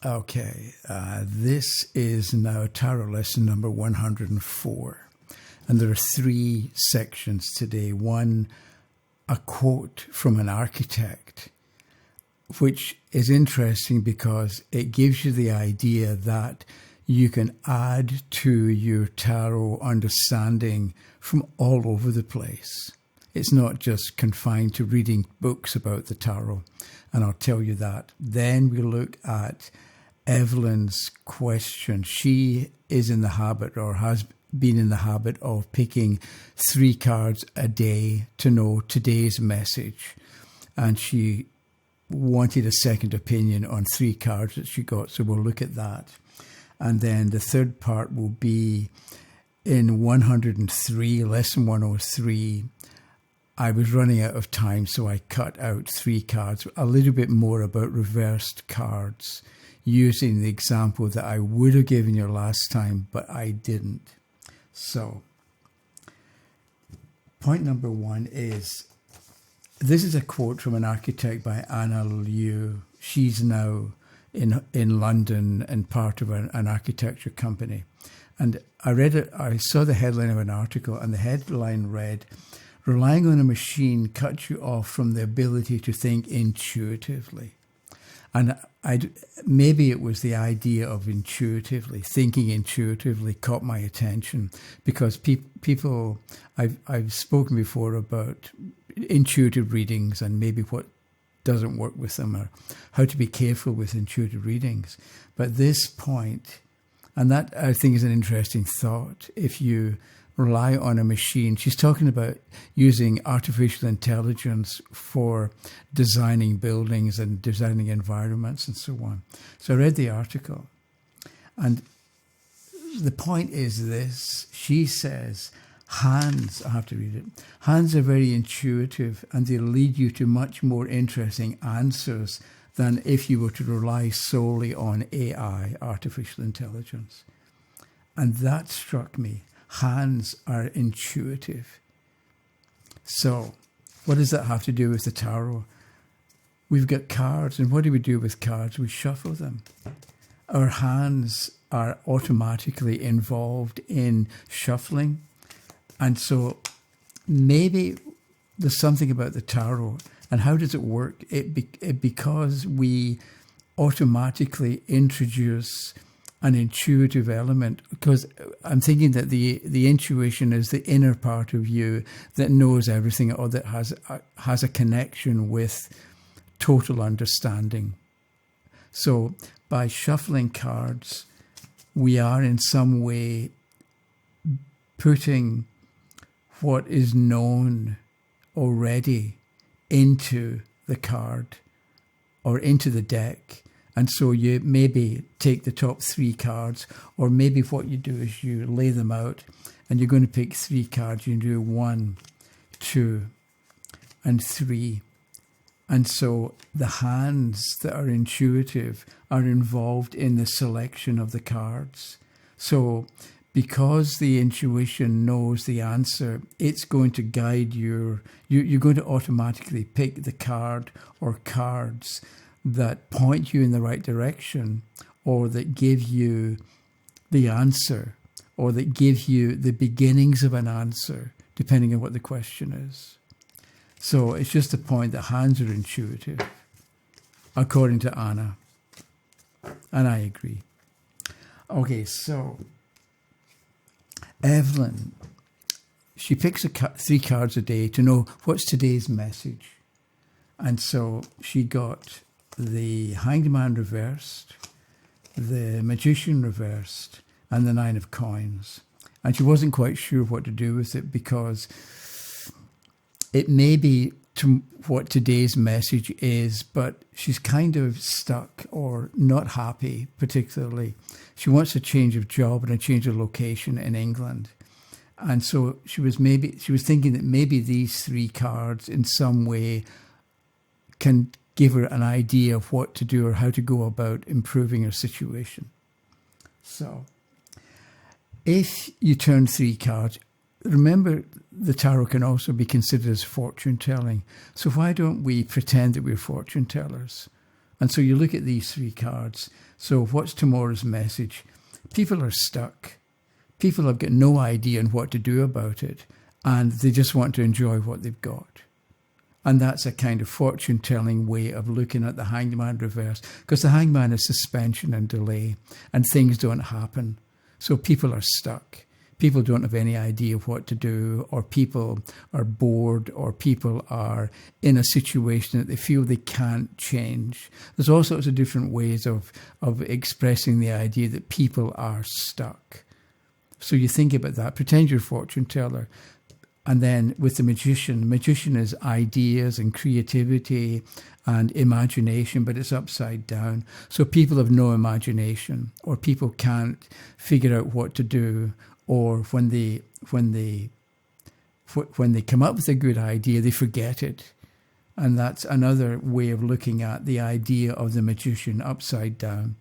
Okay, this is now tarot lesson number 104. And there are 3 sections today. One, a quote from an architect, which is interesting because it gives you the idea that you can add to your tarot understanding from all over the place. It's not just confined to reading books about the tarot, and I'll tell you that. Then we look at Evelyn's question. She is in the habit, or has been in the habit, of picking 3 cards a day to know today's message. And she wanted a second opinion on 3 cards that she got, so we'll look at that. And then the third part will be in 103, lesson 103. I was running out of time, so I cut out 3 cards, a little bit more about reversed cards, using the example that I would have given you last time, but I didn't. So, point number 1 is, this is a quote from an architect by Anna Liu. She's now in London and part of an architecture company. And I read it, I saw the headline of an article, and the headline read, "Relying on a machine cuts you off from the ability to think intuitively." And maybe it was the idea of intuitively, thinking intuitively caught my attention, because people, I've spoken before about intuitive readings and maybe what doesn't work with them, or how to be careful with intuitive readings. But this point, and that I think is an interesting thought, if you rely on a machine. She's talking about using artificial intelligence for designing buildings and designing environments and so on. So I read the article, and the point is this. She says, hands, I have to read it, hands are very intuitive, and they lead you to much more interesting answers than if you were to rely solely on AI, artificial intelligence. And that struck me. Hands are intuitive. So, what does that have to do with the tarot? We've got cards, and what do we do with cards? We shuffle them. Our hands are automatically involved in shuffling. And so, maybe there's something about the tarot. And how does it work? Because we automatically introduce an intuitive element, because I'm thinking that the intuition is the inner part of you that knows everything, or that has a connection with total understanding. So by shuffling cards, we are in some way putting what is known already into the card or into the deck. And so you maybe take the top 3 cards, or maybe what you do is you lay them out and you're going to pick 3 cards. You do 1, 2, and 3. And so the hands that are intuitive are involved in the selection of the cards. So because the intuition knows the answer, it's going to guide you're going to automatically pick the card or cards that point you in the right direction, or that give you the answer, or that give you the beginnings of an answer, depending on what the question is. So it's just a point that hands are intuitive, according to Anna. And I agree. Okay, so Evelyn, she picks 3 cards a day to know what's today's message. And so she got the Hanged Man reversed, the Magician reversed, and the 9 of Coins. And she wasn't quite sure what to do with it, because it may be to what today's message is, but she's kind of stuck or not happy particularly. She wants a change of job and a change of location in England. And so she was thinking that maybe these 3 cards in some way can give her an idea of what to do or how to go about improving her situation. So, if you turn 3 cards, remember the tarot can also be considered as fortune telling. So why don't we pretend that we're fortune tellers And so you look at these three cards. So what's tomorrow's message? People are stuck. People have got no idea on what to do about it, and they just want to enjoy what they've got. And that's a kind of fortune-telling way of looking at the hangman reverse, because the hangman is suspension and delay, and things don't happen. So people are stuck. People don't have any idea what to do, or people are bored, or people are in a situation that they feel they can't change. There's all sorts of different ways of expressing the idea that people are stuck. So you think about that. Pretend you're a fortune teller. And then with the magician is ideas and creativity and imagination, but it's upside down. So people have no imagination, or people can't figure out what to do, or when they come up with a good idea, they forget it. And that's another way of looking at the idea of the magician upside down.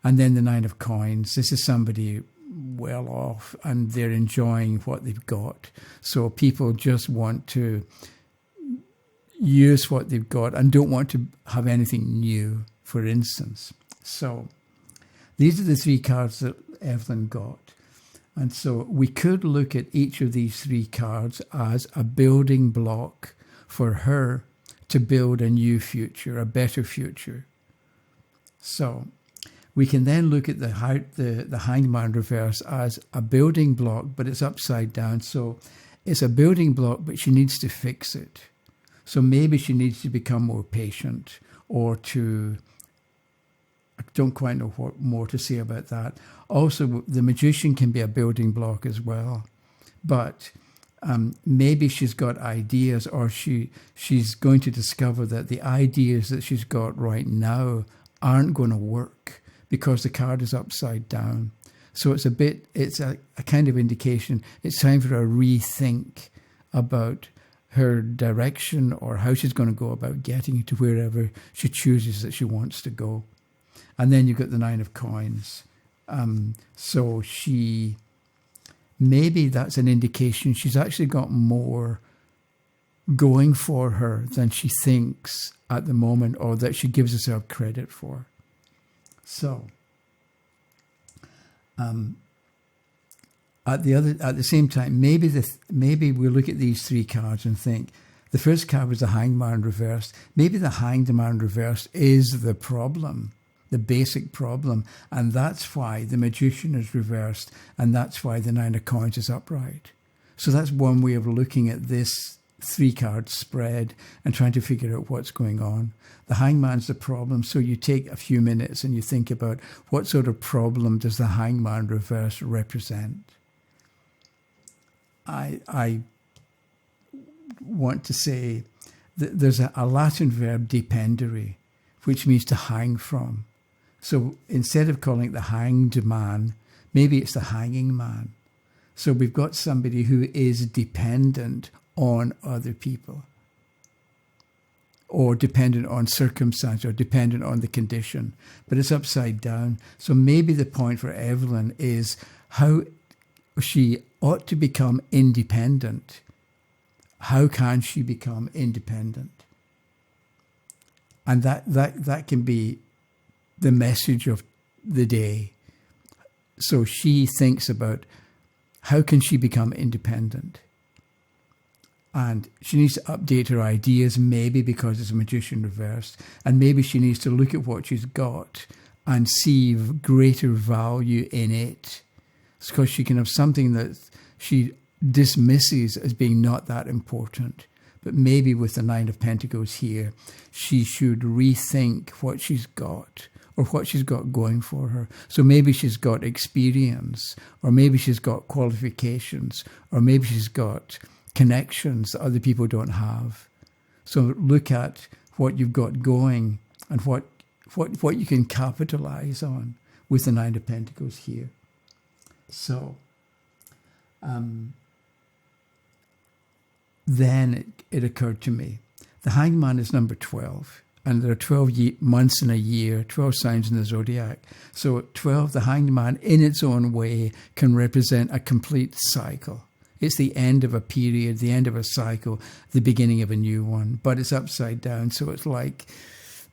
And then the Nine of Coins. This is somebody well off and they're enjoying what they've got. So people just want to use what they've got and don't want to have anything new, for instance. So these are the three cards that Evelyn got. And so we could look at each of these three cards as a building block for her to build a new future, a better future. So we can then look at the hangman reverse as a building block, but it's upside down. So it's a building block, but she needs to fix it. So maybe she needs to become more patient, or I don't quite know what more to say about that. Also, the magician can be a building block as well. But maybe she's got ideas, or she's going to discover that the ideas that she's got right now aren't going to work, because the card is upside down. So it's a kind of indication it's time for a rethink about her direction, or how she's going to go about getting to wherever she chooses that she wants to go. And then you've got the Nine of Coins. So maybe that's an indication she's actually got more going for her than she thinks at the moment, or that she gives herself credit for. So, at the same time, maybe we look at these three cards and think the first card was the hangman reversed. Maybe the hangman reversed is the problem, the basic problem, and that's why the magician is reversed, and that's why the Nine of Coins is upright. So that's one way of looking at this three-card spread and trying to figure out what's going on. The hangman's the problem, so you take a few minutes and you think about what sort of problem does the hangman reverse represent. I want to say that there's a Latin verb, dependere, which means to hang from. So instead of calling it the hanged man, maybe it's the hanging man. So we've got somebody who is dependent on other people, or dependent on circumstance, or dependent on the condition, but it's upside down. So maybe the point for Evelyn is how she ought to become independent. How can she become independent? And that can be the message of the day. So she thinks about how can she become independent? And she needs to update her ideas, maybe because it's a magician reversed. And maybe she needs to look at what she's got and see greater value in it. It's because she can have something that she dismisses as being not that important. But maybe with the Nine of Pentacles here, she should rethink what she's got, or what she's got going for her. So maybe she's got experience, or maybe she's got qualifications, or maybe she's got connections that other people don't have. So look at what you've got going and what you can capitalize on with the Nine of Pentacles here. So then it occurred to me, the hangman is number 12, and there are 12 months in a year, 12 signs in the zodiac. So 12, the hangman in its own way can represent a complete cycle. It's the end of a period, the end of a cycle, the beginning of a new one, but it's upside down. So it's like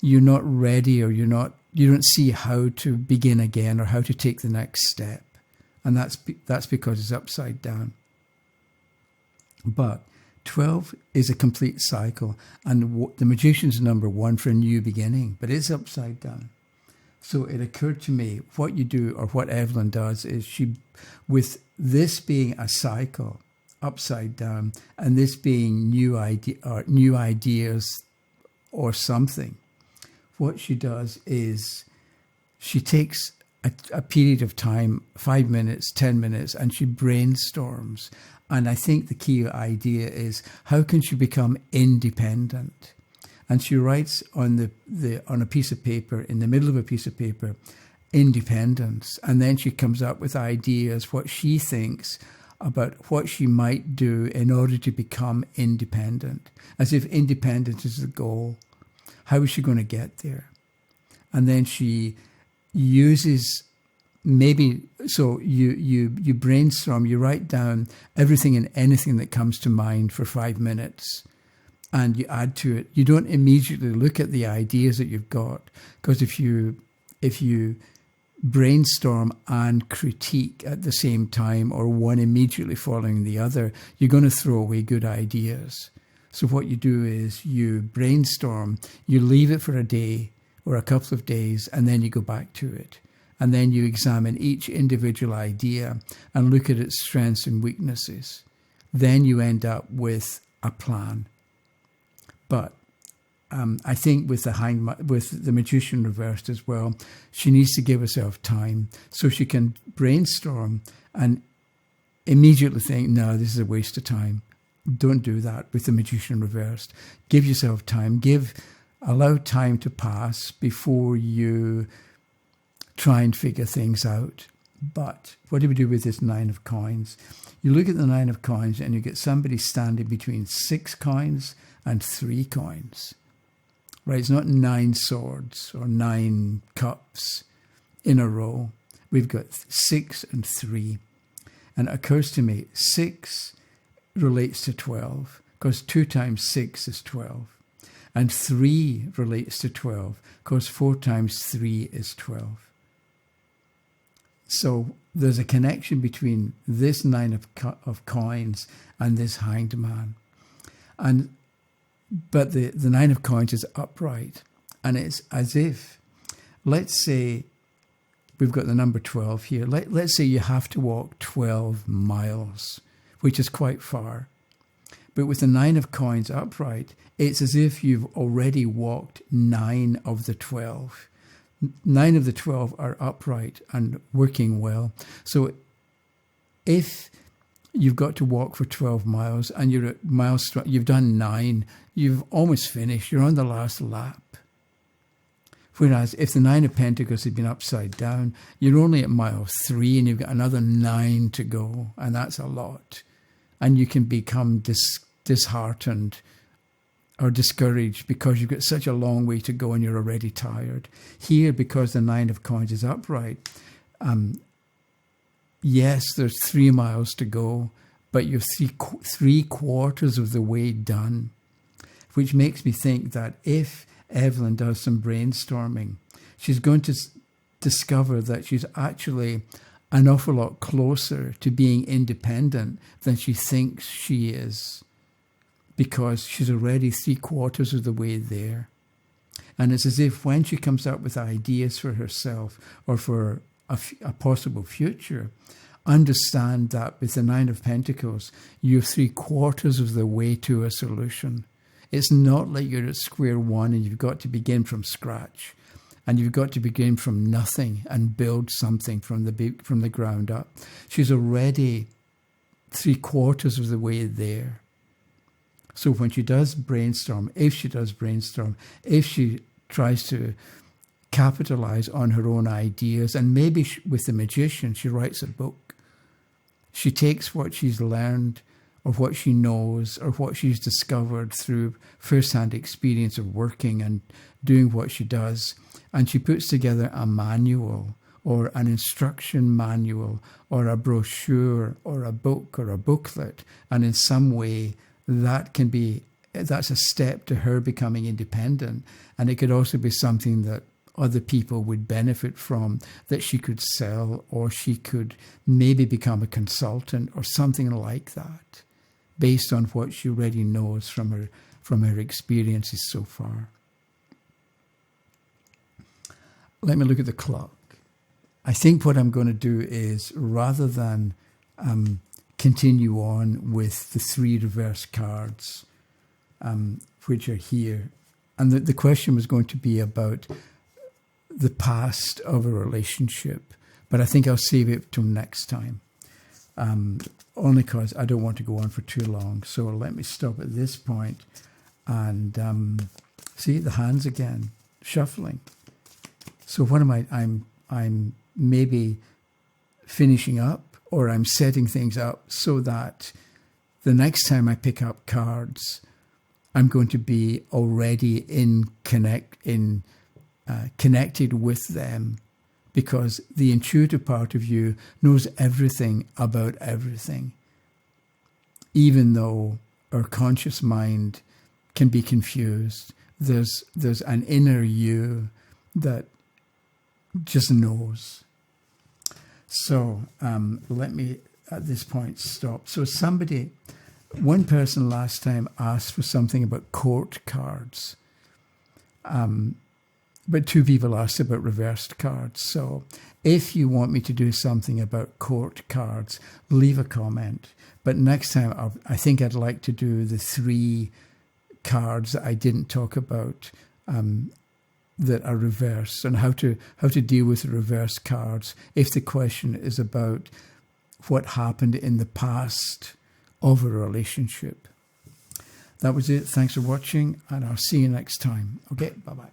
you're not ready, or you don't see how to begin again or how to take the next step. And that's because it's upside down. But 12 is a complete cycle, and the magician's number 1 for a new beginning, but it's upside down. So it occurred to me, what you do, or what Evelyn does, is with this being a cycle, upside down, and this being new ideas or something, what she does is she takes a period of time, 5 minutes, 10 minutes, and she brainstorms. And I think the key idea is, how can she become independent? And she writes on on a piece of paper, in the middle of a piece of paper, independence. And then she comes up with ideas, what she thinks about what she might do in order to become independent, as if independence is the goal. How is she going to get there? And then she uses, maybe, so you brainstorm, you write down everything and anything that comes to mind for 5 minutes, and you add to it. You don't immediately look at the ideas that you've got, because if you brainstorm and critique at the same time, or one immediately following the other, you're going to throw away good ideas. So what you do is you brainstorm, you leave it for a day or a couple of days, and then you go back to it. And then you examine each individual idea and look at its strengths and weaknesses. Then you end up with a plan. But I think with the magician reversed as well, she needs to give herself time so she can brainstorm and immediately think, no, this is a waste of time. Don't do that with the magician reversed. Give yourself time. Allow time to pass before you try and figure things out. But what do we do with this 9 of coins? You look at the 9 of coins and you get somebody standing between 6 coins and 3 coins. Right? It's not 9 swords or 9 cups in a row. We've got 6 and 3. And it occurs to me, 6 relates to 12, because 2 times 6 is 12. And 3 relates to 12, because 4 times 3 is 12. So there's a connection between this 9 of coins and this hanged man. But the 9 of coins is upright. And it's as if, let's say, we've got the number 12 here. Let's say you have to walk 12 miles, which is quite far. But with the 9 of coins upright, it's as if you've already walked 9 of the 12. 9 of the 12 are upright and working well. So if you've got to walk for 12 miles and you're at you've done 9, you've almost finished, you're on the last lap. Whereas if the 9 of Pentacles had been upside down, you're only at mile 3 and you've got another 9 to go, and that's a lot. And you can become disheartened or discouraged because you've got such a long way to go and you're already tired. Here, because the 9 of coins is upright, yes, there's 3 miles to go, but you're 3/4 of the way done, which makes me think that if Evelyn does some brainstorming, she's going to discover that she's actually an awful lot closer to being independent than she thinks she is, because she's already 3/4 of the way there. And it's as if when she comes up with ideas for herself or for a possible future, understand that with the 9 of Pentacles, you're 3/4 of the way to a solution. It's not like you're at square one and you've got to begin from scratch, and you've got to begin from nothing and build something from the ground up. She's already 3/4 of the way there. So when she does brainstorm, if she tries to capitalize on her own ideas, and maybe with the magician, she writes a book. She takes what she's learned or what she knows or what she's discovered through first-hand experience of working and doing what she does, and she puts together a manual or an instruction manual or a brochure or a book or a booklet, and in some way that can be that's a step to her becoming independent. And it could also be something that other people would benefit from, that she could sell, or she could maybe become a consultant or something like that, based on what she already knows from her experiences so far. Let me look at the clock. I think what I'm going to do is, rather than continue on with the 3 reverse cards, which are here, and the question was going to be about the past of a relationship, but I think I'll save it till next time, only because I don't want to go on for too long. So let me stop at this point and see the hands again shuffling. So what am I? I'm maybe finishing up, or I'm setting things up so that the next time I pick up cards, I'm going to be already connected with them, because the intuitive part of you knows everything about everything, even though our conscious mind can be confused. There's an inner you that just knows. So let me at this point stop. So one person last time asked for something about court cards, but 2 people asked about reversed cards. So if you want me to do something about court cards, leave a comment. But next time, I think I'd like to do the 3 cards that I didn't talk about, that are reversed, and how to deal with the reverse cards if the question is about what happened in the past of a relationship. That was it. Thanks for watching, and I'll see you next time. Okay, bye-bye.